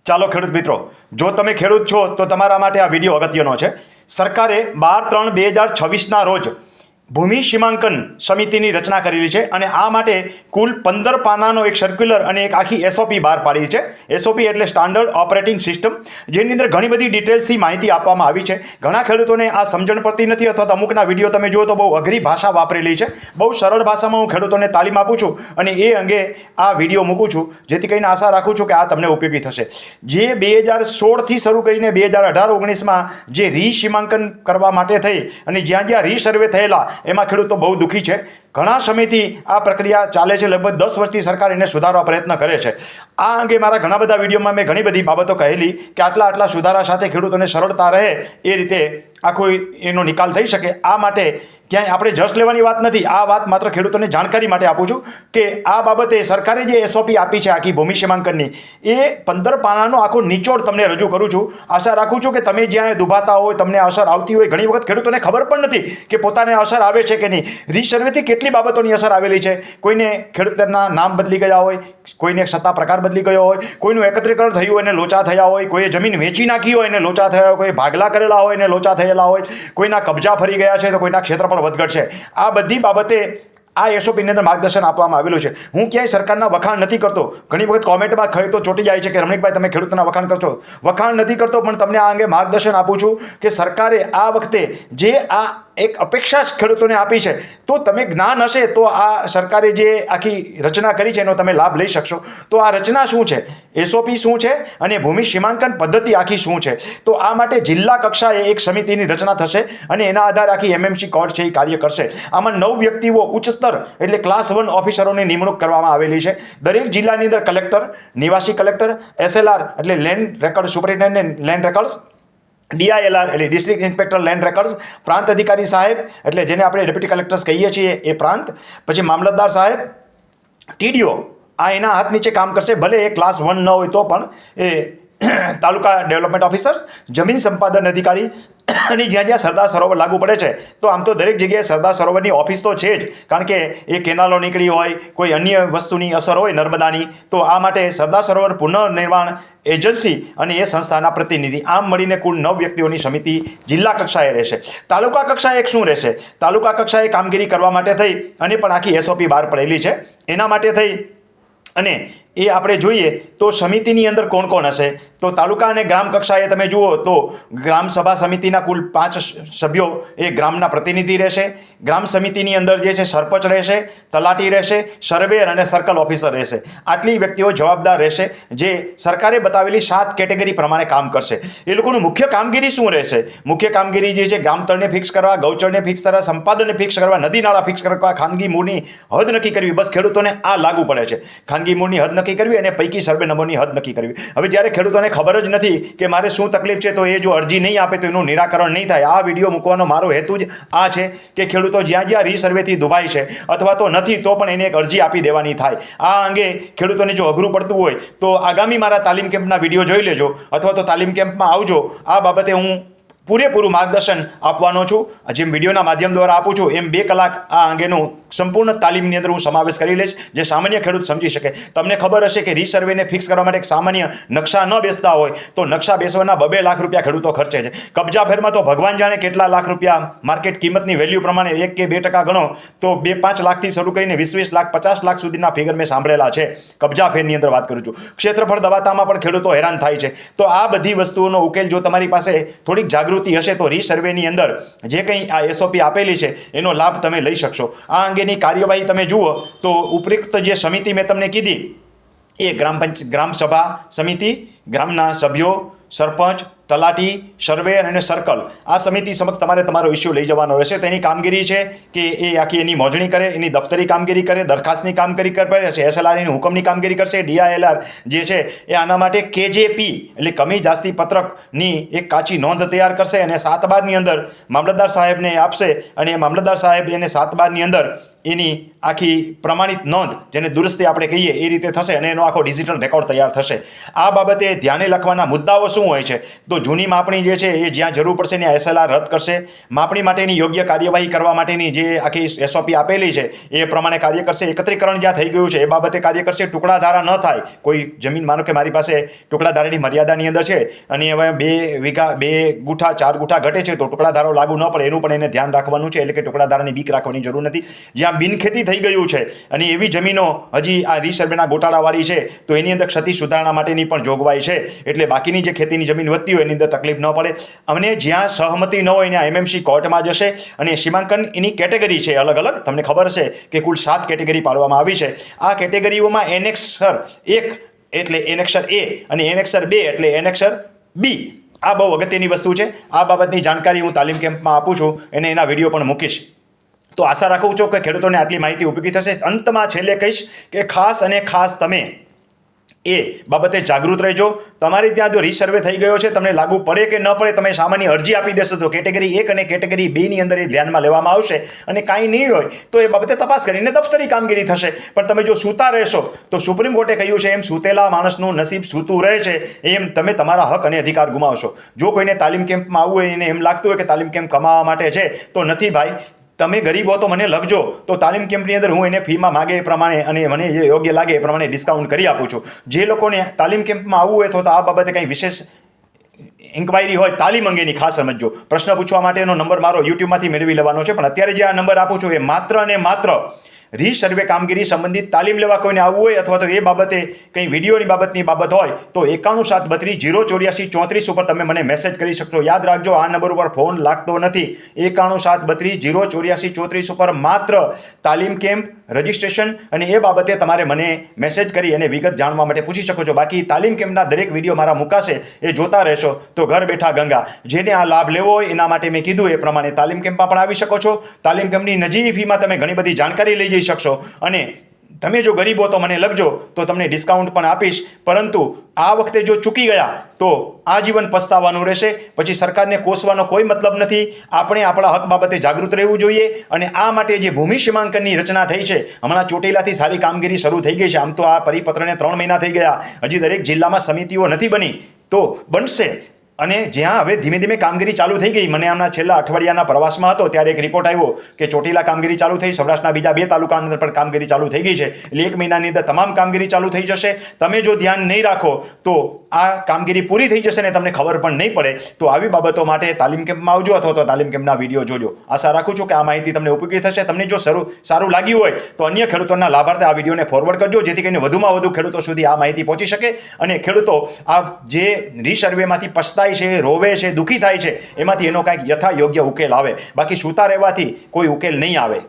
ચાલો ખેડૂત મિત્રો, જો તમે ખેડૂત છો તો તમારા માટે આ વિડીયો અગત્યનો છે. સરકારે 12/3/2026ના રોજ ભૂમિ સીમાંકન સમિતિની રચના કરેલી છે અને આ માટે કુલ 15 પાનાનો એક સર્ક્યુલર અને એક આખી એસઓપી બહાર પાડી છે. એસઓપી એટલે સ્ટાન્ડર્ડ ઓપરેટિંગ સિસ્ટમ, જેની અંદર ઘણી બધી ડિટેલ્સથી માહિતી આપવામાં આવી છે. ઘણા ખેડૂતોને આ સમજણ પડતી નથી અથવા તો અમુકના વિડીયો તમે જુઓ તો બહુ અઘરી ભાષા વાપરેલી છે. બહુ સરળ ભાષામાં હું ખેડૂતોને તાલીમ આપું છું અને એ અંગે આ વિડીયો મૂકું છું, જેથી કરીને આશા રાખું છું કે આ તમને ઉપયોગી થશે. જે 2016થી શરૂ કરીને 2018-19માં જે રીસીમાંકન કરવા માટે થઈ અને જ્યાં જ્યાં રીસર્વે થયેલા એમાં ખેડૂતો બહુ દુઃખી છે. ઘણા સમયથી આ પ્રક્રિયા ચાલે છે, લગભગ 10 વર્ષથી સરકાર એને સુધારવા પ્રયત્ન કરે છે. આ અંગે મારા ઘણા બધા વિડીયોમાં મેં ઘણી બધી બાબતો કહેલી કે આટલા સુધારા સાથે ખેડૂતોને સરળતા રહે એ રીતે આખો એનો નિકાલ થઈ શકે. આ માટે ક્યાંય આપણે જશ લેવાની વાત નથી, આ વાત માત્ર ખેડૂતોને જાણકારી માટે આપું છું કે આ બાબતે સરકારે જે એસઓપી આપી છે આખી ભૂમિ સીમાંકનની, એ 15 પાનાનો આખો નિચોડ તમને રજૂ કરું છું. આશા રાખું છું કે તમે જ્યાં દુભાતા હોય, તમને અસર આવતી હોય. ઘણી વખત ખેડૂતોને ખબર પણ નથી કે પોતાને અસર આવે છે કે નહીં. રીસર્વેથી કેટલી બાબતોની અસર આવેલી છે. કોઈને ખેડૂતના નામ બદલી ગયા હોય, કોઈને સત્તા પ્રકાર બદલી ગયો હોય, કોઈનું એકત્રીકરણ થયું હોય એને લોચા થયા હોય, કોઈએ જમીન વેચી નાખી હોય એને લોચા થયા હોય, કોઈ ભાગલા કરેલા હોય એને લોચા થયેલા હોય, કોઈના કબજા ફરી ગયા છે તો કોઈના ક્ષેત્રફળ વધઘટ છે. આ બધી બાબતે આ એસઓપીની અંદર માર્ગદર્શન આપવામાં આવેલું છે. હું ક્યાંય સરકારના વખાણ નથી કરતો. ઘણી વખત કોમેન્ટમાં ખેડૂતો ચોટી જાય છે કે રમણીકભાઈ તમે ખેડૂતોના વખાણ કરશો. વખાણ નથી કરતો, પણ તમને આ અંગે માર્ગદર્શન આપું છું કે સરકારે આ વખતે જે આ એક અપેક્ષા ખેડૂતોને આપી છે, તો તમે જ્ઞાન હશે તો આ સરકારે જે આખી રચના કરી છે એનો તમે લાભ લઈ શકશો. તો આ રચના શું છે, એસઓપી શું છે અને ભૂમિ સીમાંકન પદ્ધતિ આખી શું છે, તો આ માટે જિલ્લા કક્ષાએ એક સમિતિની રચના થશે અને એના આધારે આખી એમએમસી કોર્ટ છે એ કાર્ય કરશે. આમાં 9 વ્યક્તિઓ ઉચ્ચતર એટલે ક્લાસ 1 ઓફિસરોની નિમણૂક કરવામાં આવેલી છે. દરેક જિલ્લાની અંદર કલેક્ટર, નિવાસી કલેક્ટર, એસએલઆર એટલે land record superintendent land records, DILR એટલે ડિસ્ટ્રિક્ટ ઇન્સ્પેક્ટર લેન્ડ રેકોર્ડ્સ, પ્રાંત અધિકારી સાહેબ એટલે જેને આપણે ડેપ્યુટી કલેક્ટર્સ કહીએ છીએ એ પ્રાંત, પછી મામલતદાર સાહેબ, ટીડીઓ આ એના હાથ નીચે કામ કરશે. ભલે એ ક્લાસ 1 ન હોય તો પણ એ તાલુકા ડેવલપમેન્ટ ઓફિસર્સ, જમીન સંપાદન અધિકારી અને જ્યાં જ્યાં સરદાર સરોવર લાગુ પડે છે, તો આમ તો દરેક જગ્યાએ સરદાર સરોવરની ઓફિસ તો છે જ, કારણ કે એ કેનાલો નીકળી હોય, કોઈ અન્ય વસ્તુની અસર હોય નર્મદાની, તો આ માટે સરદાર સરોવર પુનર્નિર્માણ એજન્સી અને એ સંસ્થાના પ્રતિનિધિ, આમ મળીને કુલ 9 વ્યક્તિઓની સમિતિ જિલ્લા કક્ષાએ રહેશે. તાલુકા કક્ષાએ એક શું રહેશે, તાલુકા કક્ષાએ કામગીરી કરવા માટે થઈ અને પણ આખી એસઓપી બહાર પડેલી છે. એના માટે થઈ અને એ આપણે જોઈએ તો સમિતિની અંદર કોણ કોણ હશે, તો તાલુકા અને ગ્રામ કક્ષાએ તમે જુઓ તો ગ્રામ સભા સમિતિના કુલ 5 સભ્યો એ ગ્રામના પ્રતિનિધિ રહેશે. ગ્રામ સમિતિની અંદર જે છે સરપંચ રહેશે, તલાટી રહેશે, સર્વેયર અને સર્કલ ઓફિસર રહેશે. આટલી વ્યક્તિઓ જવાબદાર રહેશે જે સરકારે બતાવેલી 7 કેટેગરી પ્રમાણે કામ કરશે. એ લોકોનું મુખ્ય કામગીરી શું રહેશે, મુખ્ય કામગીરી જે છે ગામતળને ફિક્સ કરવા, ગૌચરને ફિક્સ કરવા, સંપાદનને ફિક્સ કરવા, નદી નાળા ફિક્સ કરવા, ખાનગી મૂળની હદ નક્કી કરવી. બસ ખેડૂતોને આ લાગુ પડે છે, ખાનગી મૂળની હદ નક્કી કરવી અને પૈકી સર્વે નંબરની હદ નક્કી કરવી. હવે જ્યારે ખેડૂતોને ખબર જ નથી કે મારે શું તકલીફ છે, તો એ જો અરજી નહીં આપે તો એનું નિરાકરણ નહીં થાય. આ વિડીયો મૂકવાનો મારો હેતુ જ આ છે કે ખેડૂતો જ્યાં જ્યાં રીસર્વેથી દુભાય છે અથવા તો નથી તો પણ એને એક અરજી આપી દેવાની થાય. આ અંગે ખેડૂતોને જો અઘરું પડતું હોય તો આગામી મારા તાલીમ કેમ્પના વિડીયો જોઈ લેજો અથવા તો તાલીમ કેમ્પમાં આવજો. આ બાબતે હું પૂરેપૂરું માર્ગદર્શન આપવાનો છું. જેમ વિડીયોના માધ્યમ દ્વારા આપું છું એમ 2 કલાક આ અંગેનું સંપૂર્ણ તાલીમની અંદર હું સમાવેશ કરી લઈશ, જે સામાન્ય ખેડૂત સમજી શકે. તમને ખબર હશે કે રીસર્વેને ફિક્સ કરવા માટે એક સામાન્ય નકશા ન બેસતા હોય તો નકશા બેસવાના 2-2 લાખ રૂપિયા ખેડૂતો ખર્ચે છે. કબજા ફેરમાં તો ભગવાન જાણે કેટલા લાખ રૂપિયા માર્કેટ કિંમતની વેલ્યુ પ્રમાણે 1 કે 2% ગણો તો 2-5 લાખથી શરૂ કરીને 20-20 લાખ 50 લાખ સુધીના ફિગર મેં સાંભળેલા છે. કબજા ફેરની અંદર વાત કરું છું. ક્ષેત્રફળ દબાતામાં પણ ખેડૂતો હેરાન થાય છે. તો આ બધી વસ્તુઓનો ઉકેલ જો તમારી પાસે થોડીક જાગૃતિ હશે તો રીસર્વેની અંદર જે કંઈ આ એસઓપી આપેલી છે એનો લાભ તમે લઈ શકશો. આ અંગેની કાર્યવાહી તમે જુઓ તો ઉપરોક્ત જે સમિતિ મેં તમને કીધી એ ગ્રામ સભા સમિતિ, ગ્રામના સભ્યો, સરપંચ, તલાટી, સર્વેયર અને સર્કલ, આ સમિતિ સમક્ષ તમારે તમારો ઇસ્યુ લઈ જવાનો રહેશે. તેની કામગીરી છે કે એ આખી એની મોજણી કરે, એની દફતરી કામગીરી કરે, દરખાસ્તની કામગીરી કરે, એસએલઆરની હુકમની કામગીરી કરશે. ડીઆઈએલઆર જે છે એ આના માટે કેજેપી એટલે કમી જાસ્તી પત્રકની એક કાચી નોંધ તૈયાર કરશે અને 7/12ની અંદર મામલતદાર સાહેબને આપશે અને મામલતદાર સાહેબ એને 7/12ની અંદર એની આખી પ્રમાણિત નોંધ, જેને દુરસ્તી આપણે કહીએ એ રીતે થશે અને એનો આખો ડિજિટલ રેકોર્ડ તૈયાર થશે. આ બાબતે ધ્યાને લખવાના મુદ્દાઓ શું હોય છે? તો જૂની માપણી જે છે એ જ્યાં જરૂર પડશે ત્યાં SLR રદ કરશે, માપણી માટેની યોગ્ય કાર્યવાહી કરવા માટેની જે આખી SOP આપેલી છે એ પ્રમાણે કાર્ય કરશે, એકત્રીકરણ જ્યાં થઈ ગયું છે એ બાબતે કાર્ય કરશે, ટુકડા ધારા ન થાય. કોઈ જમીન માનો કે મારી પાસે ટુકડા ધારાની મર્યાદાની અંદર છે અને હવે 2 વીઘા 2 ગુઠા 4 ગુઠા ઘટે છે તો ટુકડા ધારો લાગુ ન પડે એનું પણ એને ધ્યાન રાખવાનું છે. એટલે કે ટુકડા ધારાની બીક રાખવાની જરૂર નથી. જ્યાં બિનખેતી થઈ ગયું છે અને એવી જમીનો હજી આ રીસર્વેના ગોટાળાવાળી છે તો એની અંદર ક્ષતિ સુધારણા માટેની પણ જોગવાઈ છે. એટલે બાકીની જે ખેતીની જમીન વધતી હોય એની અંદર તકલીફ ન પડે. અને જ્યાં સહમતિ ન હોય ત્યાં MMC કોર્ટમાં જશે અને સીમાંકન એની કેટેગરી છે અલગ અલગ. તમને ખબર હશે કે કુલ 7 કેટેગરી પાડવામાં આવી છે. આ કેટેગરીઓમાં એનેક્સર 1 એટલે એનેક્સર A અને એનેક્સર 2 એટલે એનેક્સર B. આ બહુ અગત્યની વસ્તુ છે. આ બાબતની જાણકારી હું તાલીમ કેમ્પમાં આપું છું અને એના વિડીયો પણ મૂકીશ. તો આશા રાખું છું કે ખેડૂતોને આટલી માહિતી ઉપયોગી થશે. અંતમાં છેલ્લે કહીશ કે ખાસ અને ખાસ તમે એ બાબતે જાગૃત રહેજો. તમારે ત્યાં જો રીસર્વે થઈ ગયો છે, તમને લાગુ પડે કે ન પડે, તમે સામાન્ય અરજી આપી દેશો તો કેટેગરી 1 અને કેટેગરી 2 ની અંદર એ ધ્યાનમાં લેવામાં આવશે અને કાંઈ નહીં હોય તો એ બાબતે તપાસ કરીને દફતરી કામગીરી થશે. પણ તમે જો સૂતા રહેશો તો સુપ્રીમ કોર્ટે કહ્યું છે એમ સૂતેલા માણસનું નસીબ સૂતું રહે છે એમ તમે તમારા હક અને અધિકાર ગુમાવશો. જો કોઈને તાલીમ કેમ્પમાં આવવું હોય એને એમ લાગતું હોય કે તાલીમ કેમ્પ કમાવા માટે છે તો નથી ભાઈ. તમે ગરીબ હો તો મને લખજો તો તાલીમ કેમ્પની અંદર હું એને ફીમાં માગે એ પ્રમાણે અને મને જે યોગ્ય લાગે એ પ્રમાણે ડિસ્કાઉન્ટ કરી આપું છું. જે લોકોને તાલીમ કેમ્પમાં આવવું હોય તો આ બાબતે કંઈ વિશેષ ઇન્ક્વાયરી હોય તાલીમ અંગેની ખાસ સમજજો. પ્રશ્ન પૂછવા માટેનો નંબર મારો યુટ્યુબમાંથી મેળવી લેવાનો છે. પણ અત્યારે જે આ નંબર આપું છું એ માત્ર અને માત્ર રીસર્વે કામગીરી સંબંધિત તાલીમ લેવા કોઈને આવવું હોય અથવા તો એ બાબતે કંઈ વિડીયોની બાબતની બાબત હોય તો 9173208434 ઉપર તમે મને મેસેજ કરી શકશો. યાદ રાખજો આ નંબર ઉપર ફોન લાગતો નથી. 9173208434 ઉપર માત્ર તાલીમ કેમ્પ રજિસ્ટ્રેશન અને એ બાબતે તમારે મને મેસેજ કરી અને વિગત જાણવા માટે પૂછી શકો છો. બાકી તાલીમ કેમ્પના દરેક વિડીયો મારા મુકાશે એ જોતા રહેશો તો ઘર બેઠા ગંગા. જેને આ લાભ લેવો હોય એના માટે મેં કીધું એ પ્રમાણે તાલીમ કેમ્પમાં પણ આવી શકો છો. તાલીમ કેમ્પની નજીવી ફીમાં તમે ઘણી બધી જાણકારી લઈ જઈ શકશો અને તમે જો ગરીબ હો તો મને લખજો તો તમને ડિસ્કાઉન્ટ પણ આપીશ. પરંતુ આ વખતે જો ચૂકી ગયા તો આજીવન પસ્તાવાનું રહેશે. પછી સરકારને કોસવાનો કોઈ મતલબ નથી. આપણે આપણા હક બાબતે જાગૃત રહેવું જોઈએ અને આ માટે જે ભૂમિ સીમાંકનની રચના થઈ છે હમણાં ચોટીલાથી સારી કામગીરી શરૂ થઈ ગઈ છે. આમ તો આ પરિપત્રને 3 મહિના થઈ ગયા, હજી દરેક જિલ્લામાં સમિતિઓ નથી બની તો બનશે. અને જ્યાં હવે ધીમે ધીમે કામગીરી ચાલુ થઈ ગઈ. મને આમના છેલ્લા અઠવાડિયાના પ્રવાસમાં હતો ત્યારે એક રિપોર્ટ આવ્યો કે ચોટીલા કામગીરી ચાલુ થઈ, સૌરાષ્ટ્રના બીજા 2 તાલુકાની અંદર પણ કામગીરી ચાલુ થઈ ગઈ છે. એટલે 1 મહિનાની અંદર તમામ કામગીરી ચાલુ થઈ જશે. તમે જો ધ્યાન નહીં રાખો તો આ કામગીરી પૂરી થઈ જશે ને તમને ખબર પણ નહીં પડે. તો આવી બાબતો માટે તાલીમ કેમ્પમાં આવજો અથવા તો તાલીમ કેમ્પના વિડીયો જોજો. આશા રાખું છું કે આ માહિતી તમને ઉપયોગી થશે. તમને જો સારું લાગ્યું હોય તો અન્ય ખેડૂતોના લાભાર્થે આ વિડીયોને ફોરવર્ડ કરજો જેથી કરીને વધુમાં વધુ ખેડૂતો સુધી આ માહિતી પહોંચી શકે અને ખેડૂતો આ જે રીસર્વેમાંથી પછતાય છે, રોવે છે, દુઃખી થાય છે એમાંથી એનો કાંઈક યથા યોગ્ય ઉકેલ આવે. બાકી સૂતા રહેવાથી કોઈ ઉકેલ નહીં આવે.